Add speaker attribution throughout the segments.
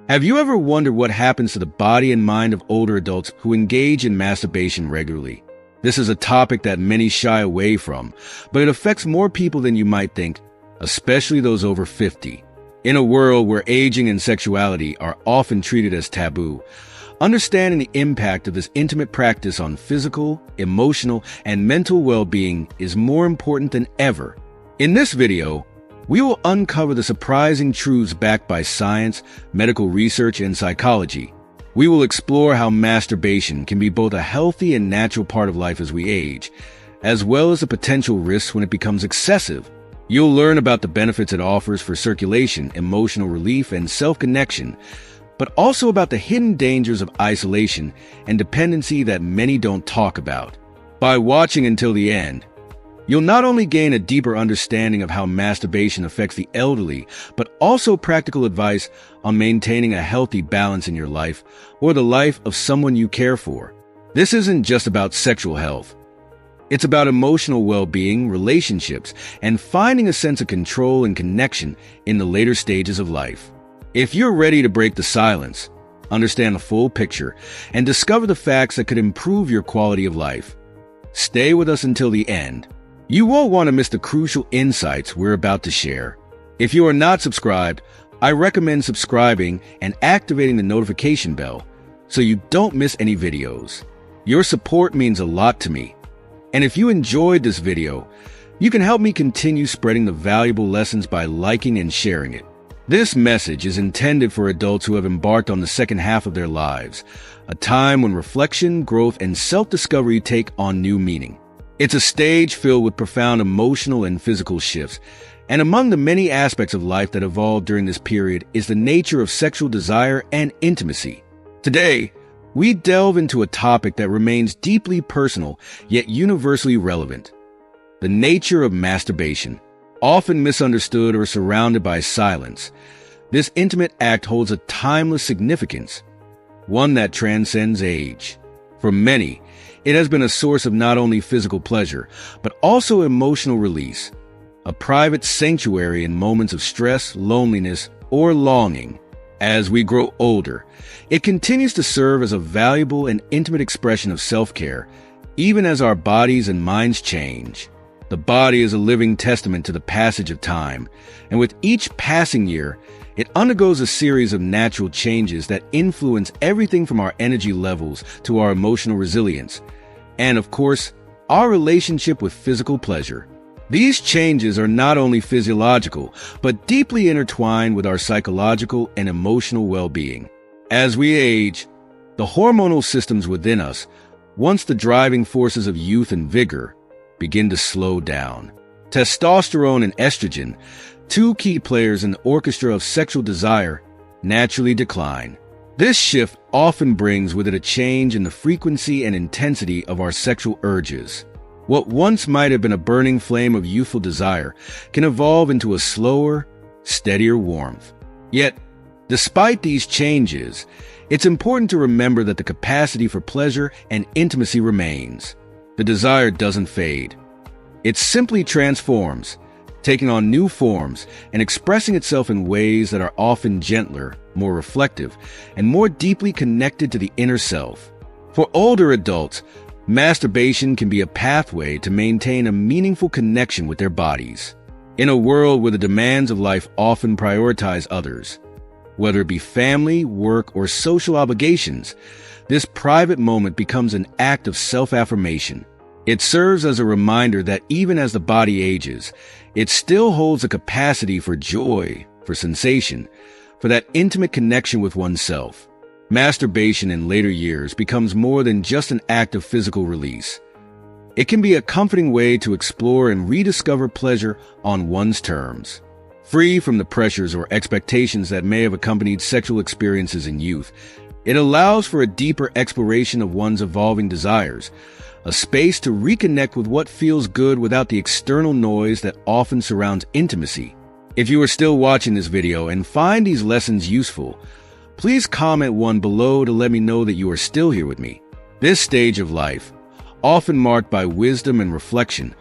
Speaker 1: Have you ever wondered what happens to the body and mind of older adults who engage in masturbation regularly? This is a topic that many shy away from, but it affects more people than you might think, especially those over 50. In a world where aging and sexuality are often treated as taboo, understanding the impact of this intimate practice on physical, emotional, and mental well-being is more important than ever. In this video, we will uncover the surprising truths backed by science, medical research, and psychology. We will explore how masturbation can be both a healthy and natural part of life as we age, as well as the potential risks when it becomes excessive. You'll learn about the benefits it offers for circulation, emotional relief, and self-connection, but also about the hidden dangers of isolation and dependency that many don't talk about. By watching until the end, you'll not only gain a deeper understanding of how masturbation affects the elderly, but also practical advice on maintaining a healthy balance in your life or the life of someone you care for. This isn't just about sexual health. It's about emotional well-being, relationships, and finding a sense of control and connection in the later stages of life. If you're ready to break the silence, understand the full picture, and discover the facts that could improve your quality of life, stay with us until the end. You won't want to miss the crucial insights we're about to share. If you are not subscribed, I recommend subscribing and activating the notification bell so you don't miss any videos. Your support means a lot to me. And if you enjoyed this video, you can help me continue spreading the valuable lessons by liking and sharing it. This message is intended for adults who have embarked on the second half of their lives, a time when reflection, growth, and self-discovery take on new meaning. It's a stage filled with profound emotional and physical shifts, and among the many aspects of life that evolved during this period is the nature of sexual desire and intimacy. Today, we delve into a topic that remains deeply personal yet universally relevant: the nature of masturbation. Often misunderstood or surrounded by silence, this intimate act holds a timeless significance, one that transcends age. For many, it has been a source of not only physical pleasure, but also emotional release, a private sanctuary in moments of stress, loneliness, or longing. As we grow older, it continues to serve as a valuable and intimate expression of self-care, even as our bodies and minds change. The body is a living testament to the passage of time, and with each passing year, it undergoes a series of natural changes that influence everything from our energy levels to our emotional resilience, and of course, our relationship with physical pleasure. These changes are not only physiological, but deeply intertwined with our psychological and emotional well-being. As we age, the hormonal systems within us, once the driving forces of youth and vigor, begin to slow down. Testosterone and estrogen, two key players in the orchestra of sexual desire, naturally decline. This shift often brings with it a change in the frequency and intensity of our sexual urges. What once might have been a burning flame of youthful desire can evolve into a slower, steadier warmth. Yet, despite these changes, it's important to remember that the capacity for pleasure and intimacy remains. The desire doesn't fade. It simply transforms, taking on new forms and expressing itself in ways that are often gentler, more reflective, and more deeply connected to the inner self. For older adults, masturbation can be a pathway to maintain a meaningful connection with their bodies. In a world where the demands of life often prioritize others, whether it be family, work, or social obligations, this private moment becomes an act of self-affirmation. It serves as a reminder that even as the body ages, it still holds a capacity for joy, for sensation, for that intimate connection with oneself. Masturbation in later years becomes more than just an act of physical release. It can be a comforting way to explore and rediscover pleasure on one's terms. Free from the pressures or expectations that may have accompanied sexual experiences in youth, it allows for a deeper exploration of one's evolving desires, a space to reconnect with what feels good without the external noise that often surrounds intimacy. If you are still watching this video and find these lessons useful, please comment one below to let me know that you are still here with me. This stage of life, often marked by wisdom and reflection,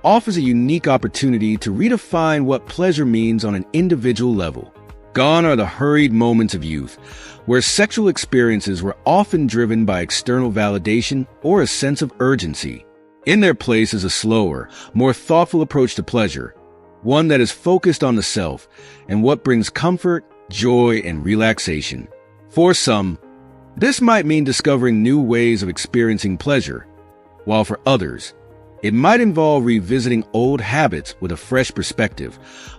Speaker 1: offers a unique opportunity to redefine what pleasure means on an individual level. Gone are the hurried moments of youth, where sexual experiences were often driven by external validation or a sense of urgency. In their place is a slower, more thoughtful approach to pleasure, one that is focused on the self and what brings comfort, joy, and relaxation. For some, this might mean discovering new ways of experiencing pleasure, while for others, it might involve revisiting old habits with a fresh perspective,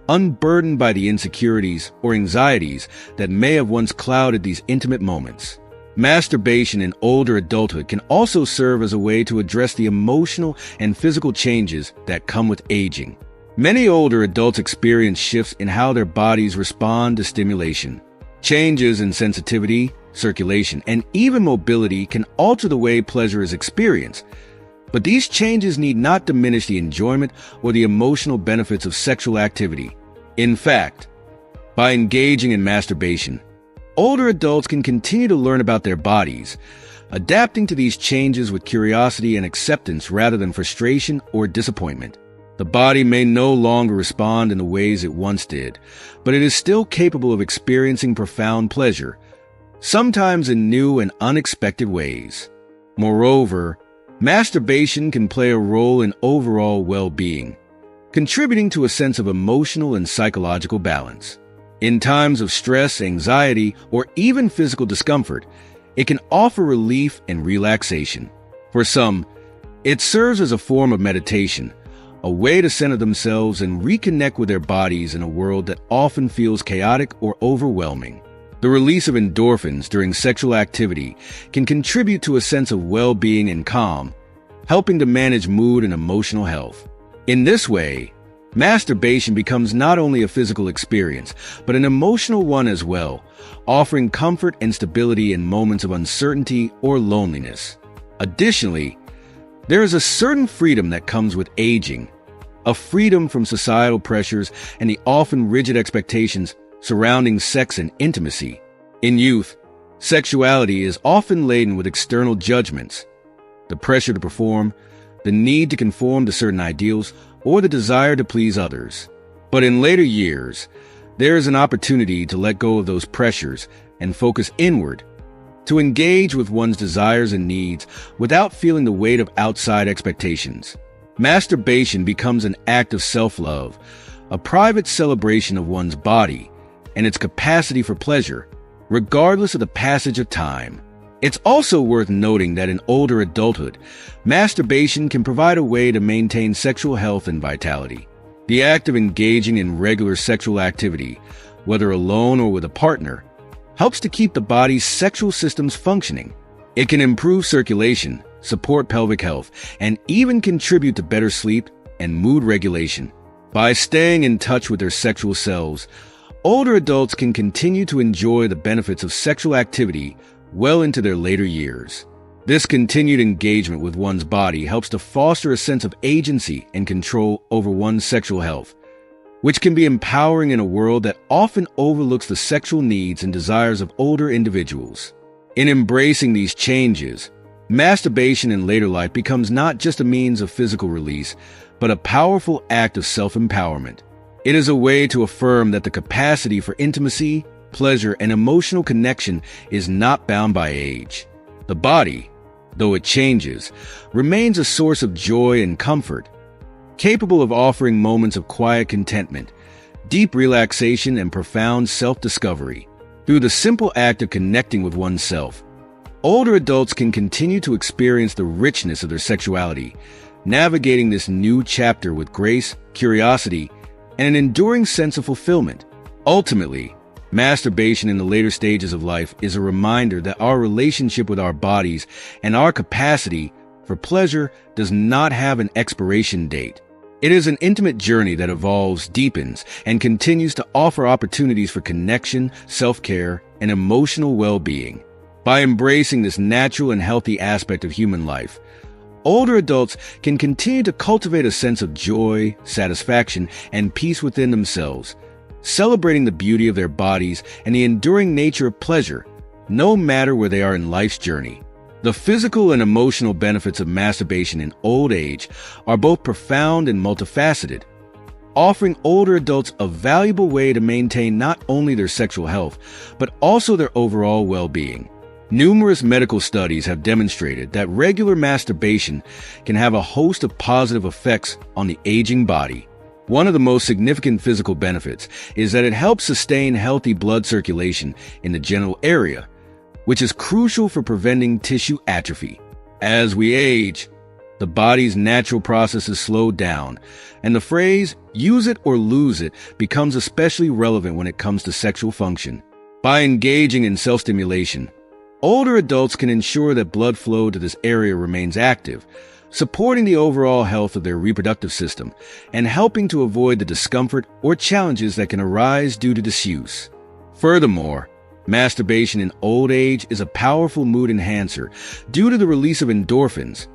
Speaker 1: unburdened by the insecurities or anxieties that may have once clouded these intimate moments. Masturbation in older adulthood can also serve as a way to address the emotional and physical changes that come with aging. Many older adults experience shifts in how their bodies respond to stimulation. Changes in sensitivity, circulation, and even mobility can alter the way pleasure is experienced. But these changes need not diminish the enjoyment or the emotional benefits of sexual activity. In fact, by engaging in masturbation, older adults can continue to learn about their bodies, adapting to these changes with curiosity and acceptance rather than frustration or disappointment. The body may no longer respond in the ways it once did, but it is still capable of experiencing profound pleasure, sometimes in new and unexpected ways. Moreover, masturbation can play a role in overall well-being, contributing to a sense of emotional and psychological balance. In times of stress, anxiety, or even physical discomfort, it can offer relief and relaxation. For some, it serves as a form of meditation, a way to center themselves and reconnect with their bodies in a world that often feels chaotic or overwhelming. The release of endorphins during sexual activity can contribute to a sense of well-being and calm, helping to manage mood and emotional health. In this way, masturbation becomes not only a physical experience, but an emotional one as well, offering comfort and stability in moments of uncertainty or loneliness. Additionally, there is a certain freedom that comes with aging, a freedom from societal pressures and the often rigid expectations surrounding sex and intimacy. In youth, sexuality is often laden with external judgments, the pressure to perform, the need to conform to certain ideals, or the desire to please others. But in later years, there is an opportunity to let go of those pressures and focus inward, to engage with one's desires and needs without feeling the weight of outside expectations. Masturbation becomes an act of self-love, a private celebration of one's body and its capacity for pleasure, regardless of the passage of time. It's also worth noting that in older adulthood, masturbation can provide a way to maintain sexual health and vitality. The act of engaging in regular sexual activity, whether alone or with a partner, helps to keep the body's sexual systems functioning. It can improve circulation, support pelvic health, and even contribute to better sleep and mood regulation. By staying in touch with their sexual selves, older adults can continue to enjoy the benefits of sexual activity well into their later years. This continued engagement with one's body helps to foster a sense of agency and control over one's sexual health, which can be empowering in a world that often overlooks the sexual needs and desires of older individuals. In embracing these changes, masturbation in later life becomes not just a means of physical release, but a powerful act of self-empowerment. It is a way to affirm that the capacity for intimacy, pleasure, and emotional connection is not bound by age. The body, though it changes, remains a source of joy and comfort, capable of offering moments of quiet contentment, deep relaxation, and profound self-discovery. Through the simple act of connecting with oneself, older adults can continue to experience the richness of their sexuality, navigating this new chapter with grace, curiosity, and an enduring sense of fulfillment. Ultimately, masturbation in the later stages of life is a reminder that our relationship with our bodies and our capacity for pleasure does not have an expiration date. It is an intimate journey that evolves, deepens, and continues to offer opportunities for connection, self-care, and emotional well-being. By embracing this natural and healthy aspect of human life, older adults can continue to cultivate a sense of joy, satisfaction, and peace within themselves, celebrating the beauty of their bodies and the enduring nature of pleasure, no matter where they are in life's journey. The physical and emotional benefits of masturbation in old age are both profound and multifaceted. offering older adults a valuable way to maintain not only their sexual health, but also their overall well-being. Numerous medical studies have demonstrated that regular masturbation can have a host of positive effects on the aging body. One of the most significant physical benefits is that it helps sustain healthy blood circulation in the genital area, which is crucial for preventing tissue atrophy. As we age, the body's natural processes slow down, and the phrase, "use it or lose it," becomes especially relevant when it comes to sexual function. By engaging in self-stimulation, older adults can ensure that blood flow to this area remains active, supporting the overall health of their reproductive system and helping to avoid the discomfort or challenges that can arise due to disuse. Furthermore, masturbation in old age is a powerful mood enhancer due to the release of endorphins,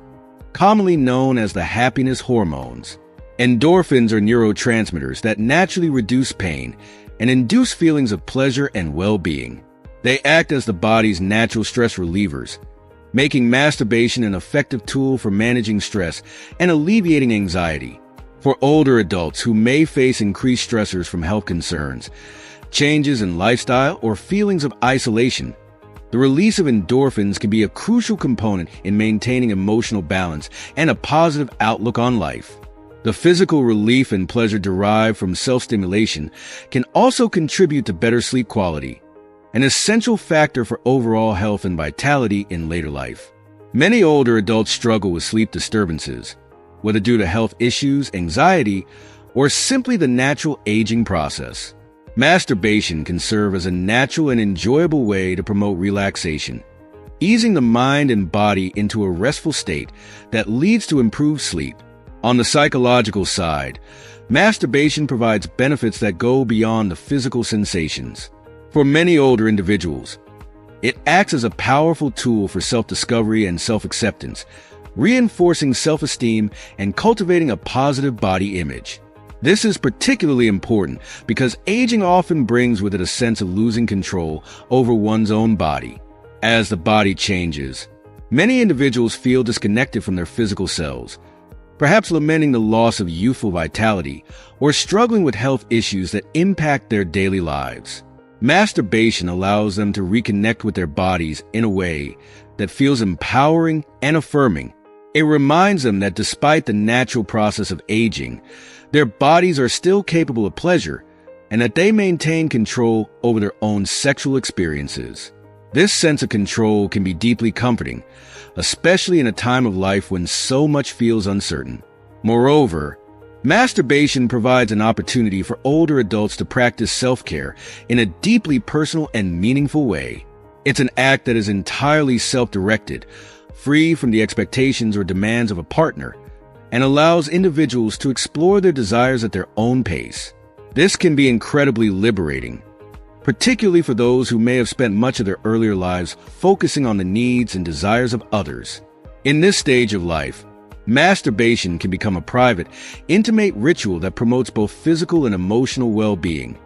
Speaker 1: commonly known as the happiness hormones. Endorphins are neurotransmitters that naturally reduce pain and induce feelings of pleasure and well-being. They act as the body's natural stress relievers, making masturbation an effective tool for managing stress and alleviating anxiety. For older adults who may face increased stressors from health concerns, changes in lifestyle, or feelings of isolation, the release of endorphins can be a crucial component in maintaining emotional balance and a positive outlook on life. The physical relief and pleasure derived from self-stimulation can also contribute to better sleep quality, an essential factor for overall health and vitality in later life. Many older adults struggle with sleep disturbances, whether due to health issues, anxiety, or simply the natural aging process. Masturbation can serve as a natural and enjoyable way to promote relaxation, easing the mind and body into a restful state that leads to improved sleep. On the psychological side, masturbation provides benefits that go beyond the physical sensations. For many older individuals, it acts as a powerful tool for self-discovery and self-acceptance, reinforcing self-esteem and cultivating a positive body image. This is particularly important because aging often brings with it a sense of losing control over one's own body. As the body changes, many individuals feel disconnected from their physical selves, perhaps lamenting the loss of youthful vitality or struggling with health issues that impact their daily lives. Masturbation allows them to reconnect with their bodies in a way that feels empowering and affirming. It reminds them that despite the natural process of aging, their bodies are still capable of pleasure and that they maintain control over their own sexual experiences. This sense of control can be deeply comforting, especially in a time of life when so much feels uncertain. Moreover, masturbation provides an opportunity for older adults to practice self-care in a deeply personal and meaningful way. It's an act that is entirely self-directed, free from the expectations or demands of a partner, and allows individuals to explore their desires at their own pace. This can be incredibly liberating, particularly for those who may have spent much of their earlier lives focusing on the needs and desires of others. In this stage of life, masturbation can become a private, intimate ritual that promotes both physical and emotional well-being,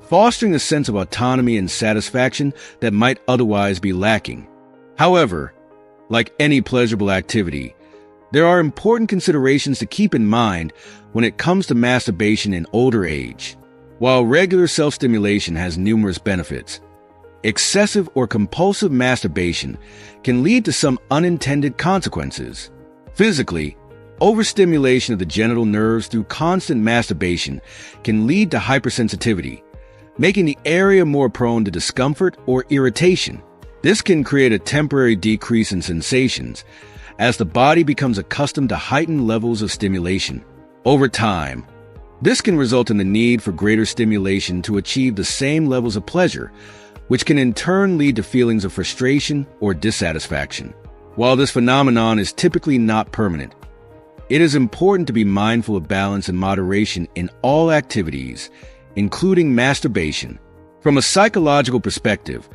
Speaker 1: fostering a sense of autonomy and satisfaction that might otherwise be lacking. However, like any pleasurable activity, there are important considerations to keep in mind when it comes to masturbation in older age. While regular self-stimulation has numerous benefits, excessive or compulsive masturbation can lead to some unintended consequences. Physically, overstimulation of the genital nerves through constant masturbation can lead to hypersensitivity, making the area more prone to discomfort or irritation. This can create a temporary decrease in sensations as the body becomes accustomed to heightened levels of stimulation. Over time, this can result in the need for greater stimulation to achieve the same levels of pleasure, which can in turn lead to feelings of frustration or dissatisfaction. While this phenomenon is typically not permanent, it is important to be mindful of balance and moderation in all activities, including masturbation. From a psychological perspective,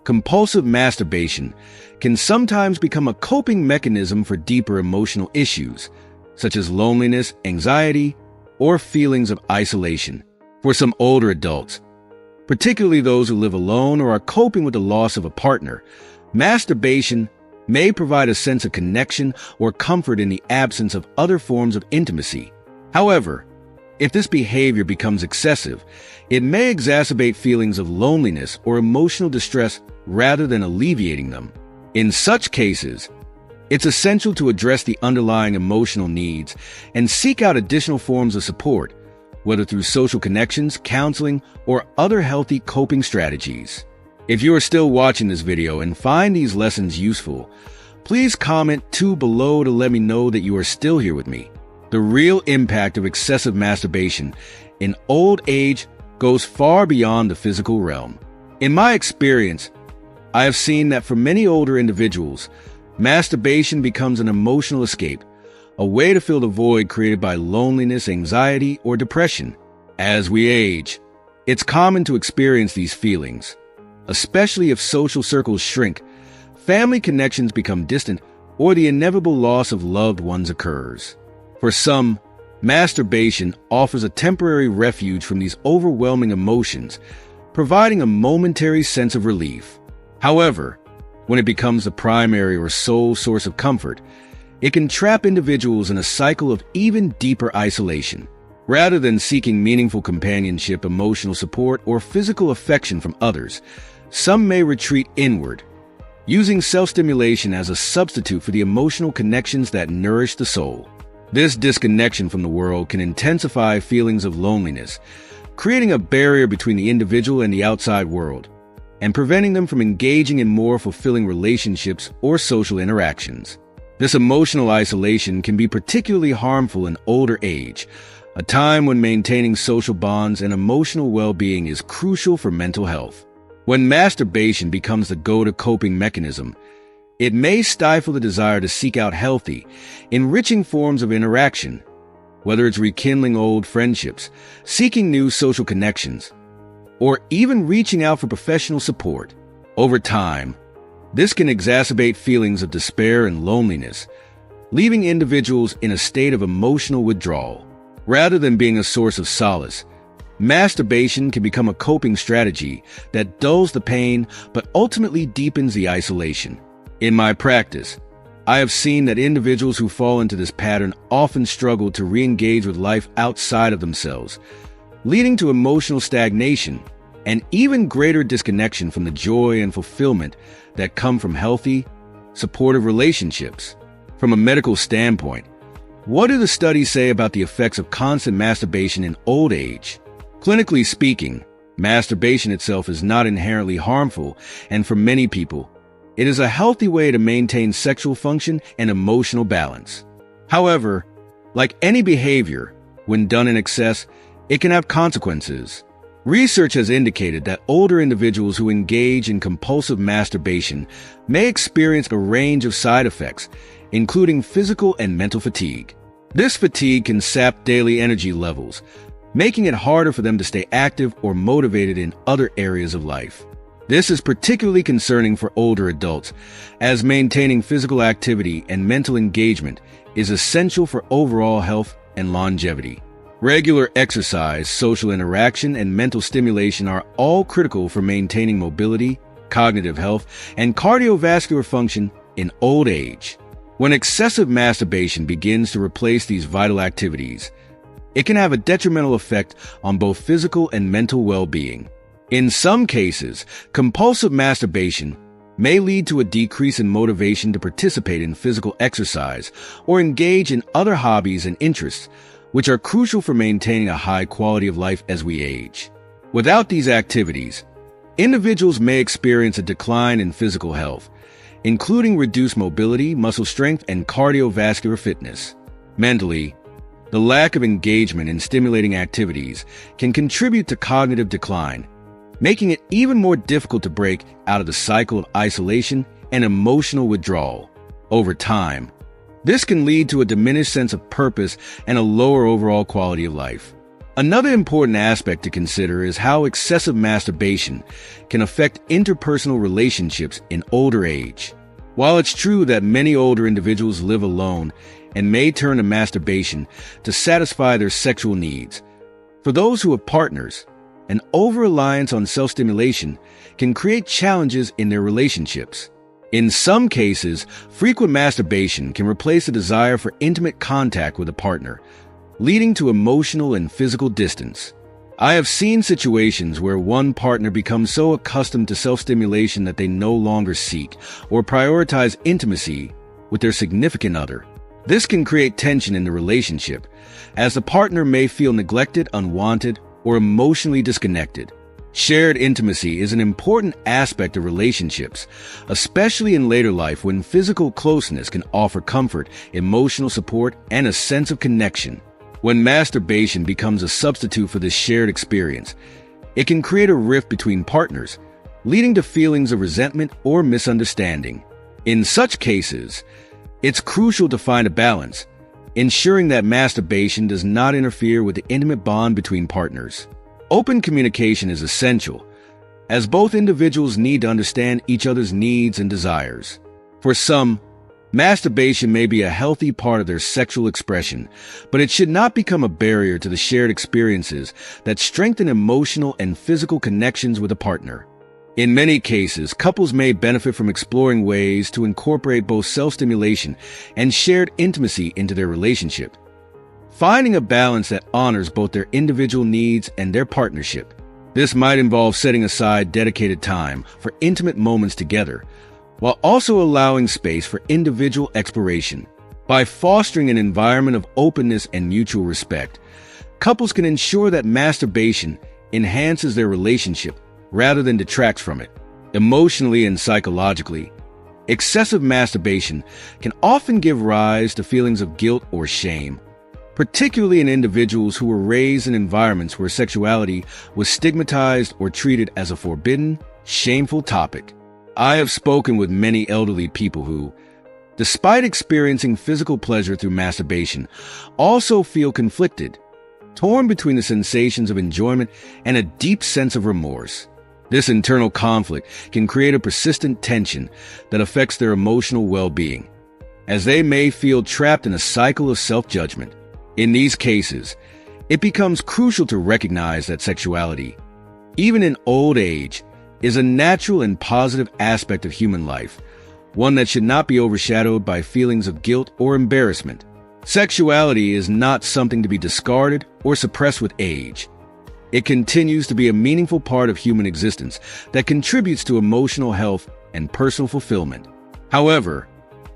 Speaker 1: compulsive masturbation can sometimes become a coping mechanism for deeper emotional issues, such as loneliness, anxiety, or feelings of isolation. For some older adults, particularly those who live alone or are coping with the loss of a partner, masturbation may provide a sense of connection or comfort in the absence of other forms of intimacy. However, If this behavior becomes excessive, it may exacerbate feelings of loneliness or emotional distress rather than alleviating them. In such cases, it's essential to address the underlying emotional needs and seek out additional forms of support, whether through social connections, counseling, or other healthy coping strategies. If you are still watching this video and find these lessons useful, please comment 2 below to let me know that you are still here with me. The real impact of excessive masturbation in old age goes far beyond the physical realm. In my experience, I have seen that for many older individuals, masturbation becomes an emotional escape, a way to fill the void created by loneliness, anxiety, or depression. As we age, it's common to experience these feelings, especially if social circles shrink, family connections become distant, or the inevitable loss of loved ones occurs. For some, masturbation offers a temporary refuge from these overwhelming emotions, providing a momentary sense of relief. However, when it becomes the primary or sole source of comfort, it can trap individuals in a cycle of even deeper isolation. Rather than seeking meaningful companionship, emotional support, or physical affection from others, some may retreat inward, using self-stimulation as a substitute for the emotional connections that nourish the soul. This disconnection from the world can intensify feelings of loneliness, creating a barrier between the individual and the outside world, and preventing them from engaging in more fulfilling relationships or social interactions. This emotional isolation can be particularly harmful in older age, a time when maintaining social bonds and emotional well-being is crucial for mental health. When masturbation becomes the go-to coping mechanism, it may stifle the desire to seek out healthy, enriching forms of interaction, whether it's rekindling old friendships, seeking new social connections, or even reaching out for professional support. Over time, this can exacerbate feelings of despair and loneliness, leaving individuals in a state of emotional withdrawal. Rather than being a source of solace, masturbation can become a coping strategy that dulls the pain but ultimately deepens the isolation. In my practice, I have seen that individuals who fall into this pattern often struggle to re-engage with life outside of themselves, leading to emotional stagnation and even greater disconnection from the joy and fulfillment that come from healthy, supportive relationships. From a medical standpoint, what do the studies say about the effects of constant masturbation in old age? Clinically speaking, masturbation itself is not inherently harmful, and for many people, it is a healthy way to maintain sexual function and emotional balance. However, like any behavior, when done in excess, it can have consequences. Research has indicated that older individuals who engage in compulsive masturbation may experience a range of side effects, including physical and mental fatigue. This fatigue can sap daily energy levels, making it harder for them to stay active or motivated in other areas of life. This is particularly concerning for older adults, as maintaining physical activity and mental engagement is essential for overall health and longevity. Regular exercise, social interaction, and mental stimulation are all critical for maintaining mobility, cognitive health, and cardiovascular function in old age. When excessive masturbation begins to replace these vital activities, it can have a detrimental effect on both physical and mental well-being. In some cases, compulsive masturbation may lead to a decrease in motivation to participate in physical exercise or engage in other hobbies and interests, which are crucial for maintaining a high quality of life as we age. Without these activities, individuals may experience a decline in physical health, including reduced mobility, muscle strength, and cardiovascular fitness. Mentally, the lack of engagement in stimulating activities can contribute to cognitive decline, making it even more difficult to break out of the cycle of isolation and emotional withdrawal. Over time, this can lead to a diminished sense of purpose and a lower overall quality of life. Another important aspect to consider is how excessive masturbation can affect interpersonal relationships in older age. While it's true that many older individuals live alone and may turn to masturbation to satisfy their sexual needs, for those who have partners, an over-reliance on self-stimulation can create challenges in their relationships. In some cases, frequent masturbation can replace a desire for intimate contact with a partner, leading to emotional and physical distance. I have seen situations where one partner becomes so accustomed to self-stimulation that they no longer seek or prioritize intimacy with their significant other. This can create tension in the relationship, as the partner may feel neglected, unwanted, or emotionally disconnected. Shared intimacy is an important aspect of relationships, especially in later life when physical closeness can offer comfort, emotional support, and a sense of connection. When masturbation becomes a substitute for this shared experience, it can create a rift between partners, leading to feelings of resentment or misunderstanding. In such cases, it's crucial to find a balance, ensuring that masturbation does not interfere with the intimate bond between partners. Open communication is essential, as both individuals need to understand each other's needs and desires. For some, masturbation may be a healthy part of their sexual expression, but it should not become a barrier to the shared experiences that strengthen emotional and physical connections with a partner. In many cases, couples may benefit from exploring ways to incorporate both self-stimulation and shared intimacy into their relationship, finding a balance that honors both their individual needs and their partnership. This might involve setting aside dedicated time for intimate moments together, while also allowing space for individual exploration. By fostering an environment of openness and mutual respect, couples can ensure that masturbation enhances their relationship rather than detracts from it. Emotionally and psychologically, excessive masturbation can often give rise to feelings of guilt or shame, particularly in individuals who were raised in environments where sexuality was stigmatized or treated as a forbidden, shameful topic. I have spoken with many elderly people who, despite experiencing physical pleasure through masturbation, also feel conflicted, torn between the sensations of enjoyment and a deep sense of remorse. This internal conflict can create a persistent tension that affects their emotional well-being, as they may feel trapped in a cycle of self-judgment. In these cases, it becomes crucial to recognize that sexuality, even in old age, is a natural and positive aspect of human life, one that should not be overshadowed by feelings of guilt or embarrassment. Sexuality is not something to be discarded or suppressed with age. It continues to be a meaningful part of human existence that contributes to emotional health and personal fulfillment. However,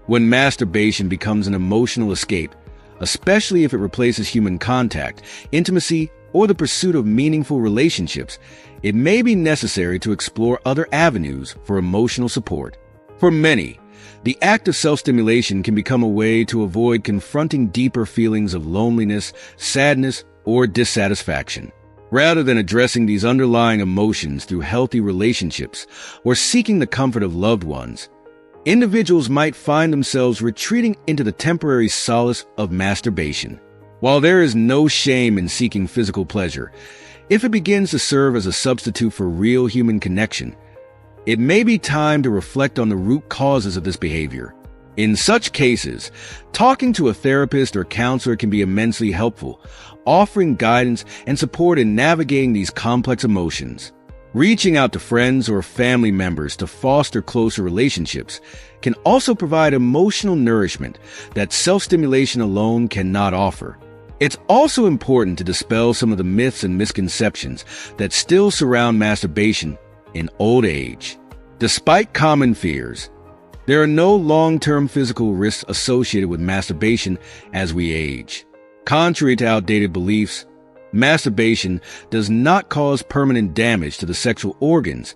Speaker 1: when masturbation becomes an emotional escape, especially if it replaces human contact, intimacy, or the pursuit of meaningful relationships, it may be necessary to explore other avenues for emotional support. For many, the act of self-stimulation can become a way to avoid confronting deeper feelings of loneliness, sadness, or dissatisfaction. Rather than addressing these underlying emotions through healthy relationships or seeking the comfort of loved ones, individuals might find themselves retreating into the temporary solace of masturbation. While there is no shame in seeking physical pleasure, if it begins to serve as a substitute for real human connection, it may be time to reflect on the root causes of this behavior. In such cases, talking to a therapist or counselor can be immensely helpful, offering guidance and support in navigating these complex emotions. Reaching out to friends or family members to foster closer relationships can also provide emotional nourishment that self-stimulation alone cannot offer. It's also important to dispel some of the myths and misconceptions that still surround masturbation in old age. Despite common fears, there are no long-term physical risks associated with masturbation as we age. Contrary to outdated beliefs, masturbation does not cause permanent damage to the sexual organs,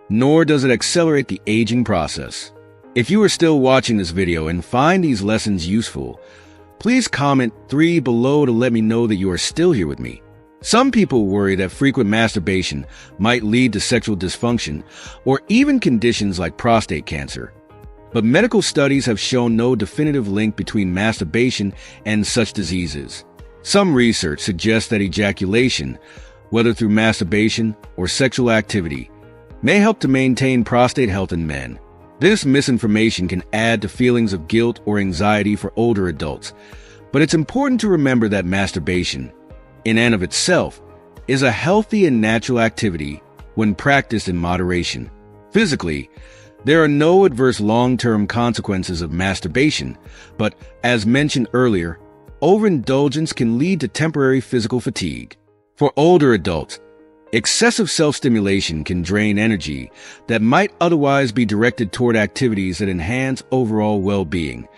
Speaker 1: nor does it accelerate the aging process. If you are still watching this video and find these lessons useful, please comment 3 below to let me know that you are still here with me. Some people worry that frequent masturbation might lead to sexual dysfunction or even conditions like prostate cancer. But medical studies have shown no definitive link between masturbation and such diseases. Some research suggests that ejaculation, whether through masturbation or sexual activity, may help to maintain prostate health in men. This misinformation can add to feelings of guilt or anxiety for older adults, but it's important to remember that masturbation, in and of itself, is a healthy and natural activity when practiced in moderation. Physically, there are no adverse long-term consequences of masturbation, but as mentioned earlier, overindulgence can lead to temporary physical fatigue. For older adults, excessive self-stimulation can drain energy that might otherwise be directed toward activities that enhance overall well-being,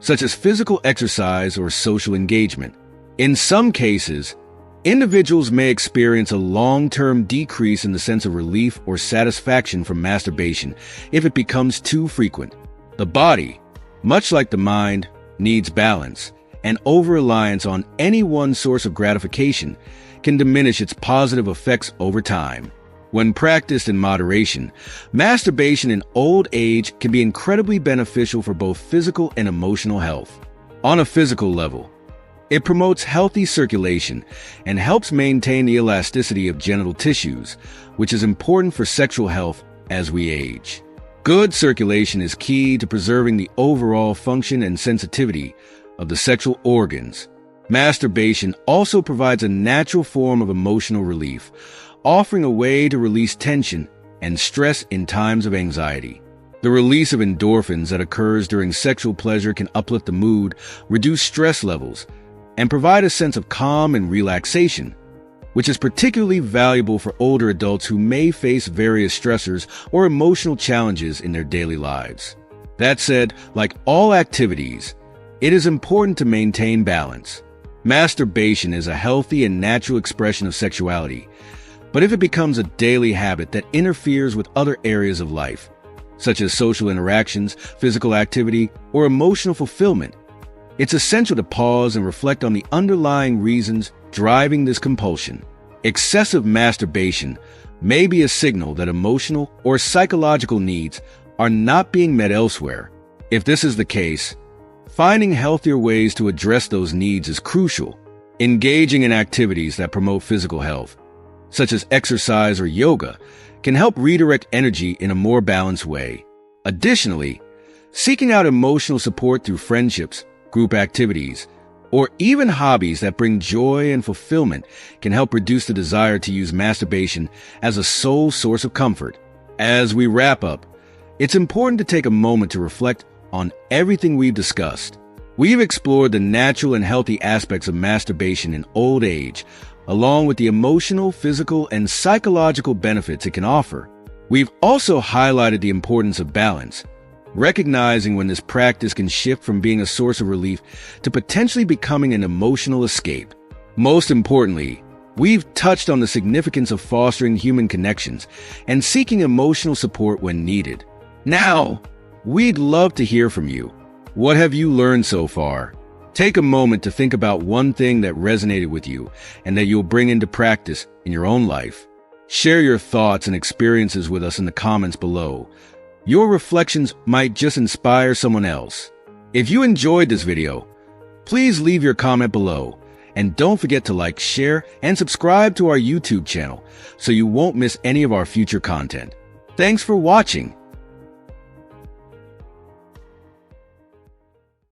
Speaker 1: such as physical exercise or social engagement. In some cases, individuals may experience a long-term decrease in the sense of relief or satisfaction from masturbation if it becomes too frequent. The body, much like the mind, needs balance, and over-reliance on any one source of gratification can diminish its positive effects over time. When practiced in moderation, masturbation in old age can be incredibly beneficial for both physical and emotional health. On a physical level, it promotes healthy circulation and helps maintain the elasticity of genital tissues, which is important for sexual health as we age. Good circulation is key to preserving the overall function and sensitivity of the sexual organs. Masturbation also provides a natural form of emotional relief, offering a way to release tension and stress in times of anxiety. The release of endorphins that occurs during sexual pleasure can uplift the mood, reduce stress levels, and provide a sense of calm and relaxation, which is particularly valuable for older adults who may face various stressors or emotional challenges in their daily lives. That said, like all activities, it is important to maintain balance. Masturbation is a healthy and natural expression of sexuality, but if it becomes a daily habit that interferes with other areas of life, such as social interactions, physical activity, or emotional fulfillment, it's essential to pause and reflect on the underlying reasons driving this compulsion. Excessive masturbation may be a signal that emotional or psychological needs are not being met elsewhere. If this is the case, finding healthier ways to address those needs is crucial. Engaging in activities that promote physical health, such as exercise or yoga, can help redirect energy in a more balanced way. Additionally, seeking out emotional support through friendships, group activities, or even hobbies that bring joy and fulfillment can help reduce the desire to use masturbation as a sole source of comfort. As we wrap up, it's important to take a moment to reflect on everything we've discussed. We've explored the natural and healthy aspects of masturbation in old age, along with the emotional, physical, and psychological benefits it can offer. We've also highlighted the importance of balance, recognizing when this practice can shift from being a source of relief to potentially becoming an emotional escape. Most importantly, we've touched on the significance of fostering human connections and seeking emotional support when needed. Now, we'd love to hear from you. What have you learned so far? Take a moment to think about one thing that resonated with you and that you'll bring into practice in your own life. Share your thoughts and experiences with us in the comments below. Your reflections might just inspire someone else. If you enjoyed this video, please leave your comment below. And don't forget to like, share, and subscribe to our YouTube channel so you won't miss any of our future content. Thanks for watching.